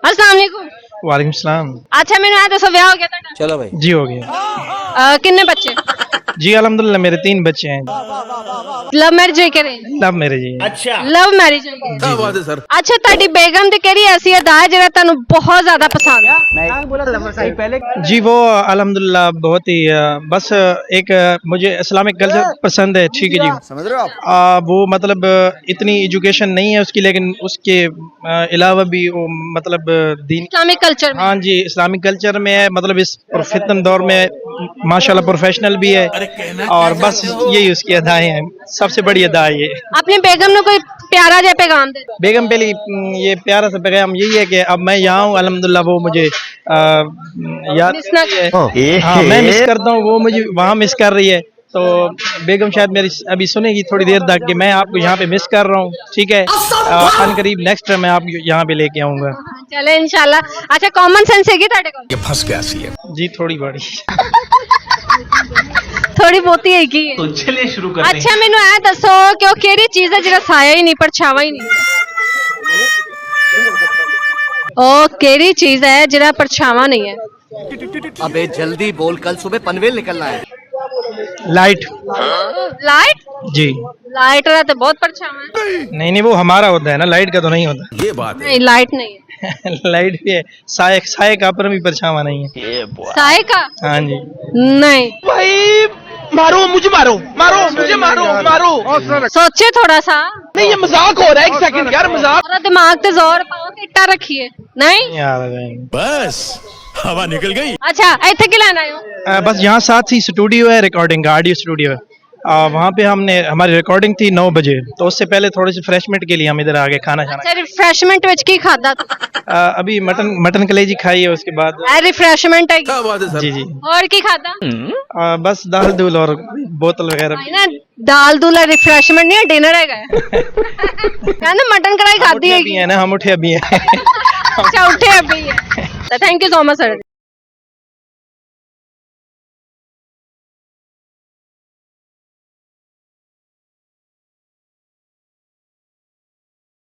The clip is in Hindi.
अस्सलाम वालेकुम। वालेकुम सलाम। अच्छा मैंने आया दसो विआह हो गया ਤੁਹਾਡਾ? चलो भाई जी हो गया किन्ने बच्चे? जी अल्हम्दुलिल्लाह मेरे 3 बच्चे हैं। लव मैरिज होई करे? लव मैरिज है। अच्छा लव मैरिज होई है। क्या बात है सर। अच्छा ਤੁਹਾਡੀ ਬੇਗਮ ਦੀ ਕਿਹੜੀ ਐਸੀ ਅਦਾ ਹੈ ਜਿਹੜਾ ਤੁਹਾਨੂੰ ਬਹੁਤ ਜ਼ਿਆਦਾ ਪਸੰਦ ਹੈ? जी वो अल्हम्दुलिल्लाह बहुत ही बस एक मुझे इस्लामिक कल्चर पसंद है। ठीक है जी। समझ रहे हो आप। वो मतलब इतनी एजुकेशन नहीं है उसकी, लेकिन उसके अलावा भी वो मतलब दीन, इस्लामिक कल्चर में? हाँ जी, इस्लामिक कल्चर में है। मतलब इस फितन दौर में माशाल्लाह प्रोफेशनल भी है और बस यही उसकी अदाएं हैं। सबसे बड़ी अदा है ये। अपनी बेगम ने कोई प्यारा जहा पैगाम दे? बेगम पहली ये प्यारा सा पैगाम यही है कि अब मैं यहाँ हूँ अल्हम्दुलिल्लाह, वो मुझे याद मिस ना है। हाँ मैं मिस करता हूँ, वो मुझे वहाँ मिस कर रही है। तो बेगम शायद मेरी अभी सुनेगी थोड़ी देर तक कि मैं आपको यहाँ पे मिस कर रहा हूँ। ठीक है, अनकरीब नेक्स्ट टाइम मैं आपको यहाँ पे लेके आऊँगा। चले इंशाल्लाह। अच्छा कॉमन सेंस है ਤੁਹਾਡੇ ਕੋਲ? ये फंस गया सी है। जी थोड़ी बड़ी। थोड़ी बहुती है की है। तो चलिए शुरू करते हैं। अच्छा मैनू ऐ दसो कि ਉਹ ਕਿਹੜੀ ਚੀਜ਼ ਹੈ ਜਿਹੜਾ ਸਾਇਆ ਹੀ ਨਹੀਂ ਪਰਛਾਵਾਂ ਹੀ ਨਹੀਂ? ਉਹ ਕਿਹੜੀ ਚੀਜ਼ ਹੈ ਜਿਹੜਾ ਪਰਛਾਵਾਂ नहीं है? अबे जल्दी बोल, कल सुबह पनवेल निकलना है। लाइट। लाइट? जी लाइट का तो बहुत परछावां है। नहीं नहीं, वो हमारा होता है ना, लाइट का तो नहीं होता। ये बात है। नहीं लाइट नहीं है। लाइट भी है, साए साए का पर भी परछावा नहीं है। साए का? हाँ जी। नहीं भाई मारो मुझे, मारो मारो मुझे, मारो मारो। सोचे थोड़ा सा। नहीं ये मजाक हो रहा है, एक सेकंड यार मजाक। थोड़ा दिमाग पे जोर पाओ, इट्टा रखिए। नहीं यार बस हवा निकल गई। अच्छा इतने की लेना है? बस यहाँ साथ ही स्टूडियो है, रिकॉर्डिंग का ऑडियो स्टूडियो है। वहाँ पे हमने हमारी रिकॉर्डिंग थी 9 बजे, तो उससे पहले थोड़ी सी फ्रेशमेंट के लिए हम इधर आ गए खाना खाना। अच्छा रिफ्रेशमेंट विच की खादा? अभी मटन कलेजी खाई है, उसके बाद रिफ्रेशमेंट है। क्या बात है सर। जी जी और की खादा? बस दाल दूल और बोतल वगैरह। भाई ना दाल दूल रिफ्रेशमेंट नहीं है, डिनर है कहना मटन कढ़ाई खादी हम उठे भी है ना, हम उठे अभी हैं। अच्छा उठे अभी है। Thank you so much sir.